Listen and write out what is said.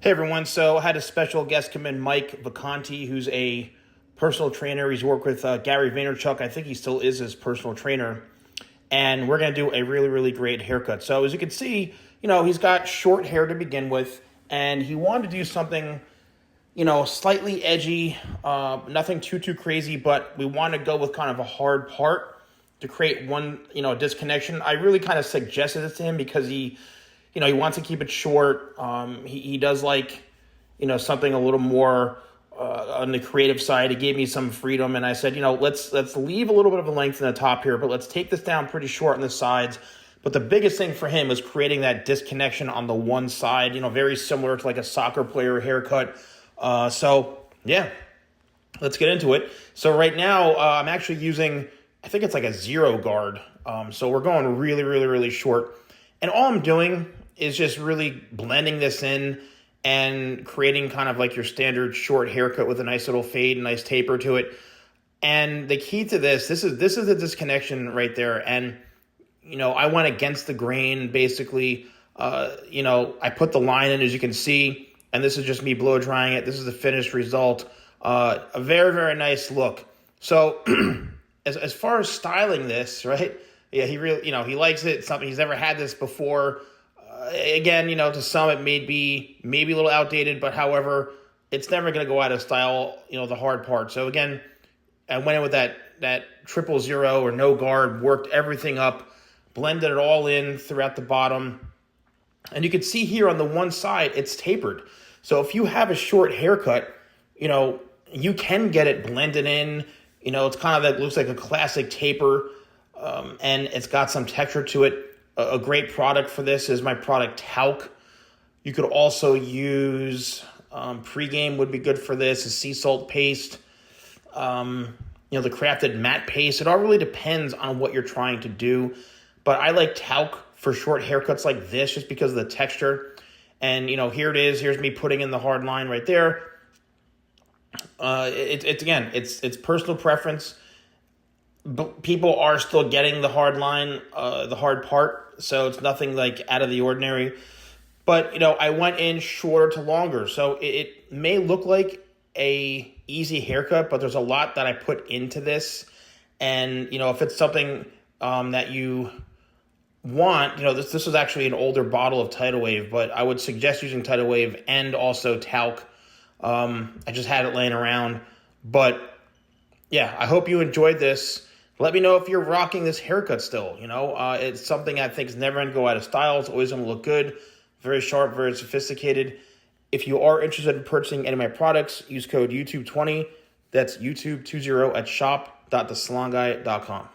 Hey everyone, so I had a special guest come in, Mike Vacanti, who's a personal trainer. He's worked with Gary Vaynerchuk. I think he still is his personal trainer. And we're going to do a really, really great haircut. So as you can see, he's got short hair to begin with, and he wanted to do something, slightly edgy, nothing too crazy, but we want to go with kind of a hard part to create one, disconnection. I really kind of suggested it to him because he wants to keep it short. He does like, something a little more on the creative side. He gave me some freedom, and I said, let's leave a little bit of a length in the top here, but let's take this down pretty short on the sides. But the biggest thing for him was creating that disconnection on the one side, very similar to like a soccer player haircut. So yeah, let's get into it. So right now, I'm actually using, I think it's like a 0 guard. So we're going really, really, really short. And all I'm doing is just really blending this in and creating kind of like your standard short haircut with a nice little fade, nice taper to it. And the key to this is the disconnection right there. And, I went against the grain, basically. I put the line in, as you can see, and this is just me blow drying it. This is the finished result. A very, very nice look. So as far as styling this, right? Yeah, he really, he likes it. It's something he's never had this before. Again, to some it may be maybe a little outdated, but however, it's never going to go out of style, the hard part. So again, I went in with that 000 or no guard, worked everything up, blended it all in throughout the bottom. And you can see here on the one side, it's tapered. So if you have a short haircut, you can get it blended in. It's kind of that looks like a classic taper. And it's got some texture to it. A great product for this is my product Talc. You could also use pregame would be good for this. A sea salt paste, the crafted matte paste. It all really depends on what you're trying to do. But I like Talc for short haircuts like this just because of the texture. And, here it is. Here's me putting in the hard line right there. It's personal preference. But people are still getting the hard line, the hard part, so it's nothing like out of the ordinary. But, I went in shorter to longer, so it may look like a easy haircut, but there's a lot that I put into this. And, if it's something that you want, this is actually an older bottle of Tidal Wave, but I would suggest using Tidal Wave and also Talc. I just had it laying around. But, yeah, I hope you enjoyed this. Let me know if you're rocking this haircut still. It's something I think is never going to go out of style. It's always going to look good, very sharp, very sophisticated. If you are interested in purchasing any of my products, use code YouTube20. That's YouTube20 at shop.thesalonguy.com.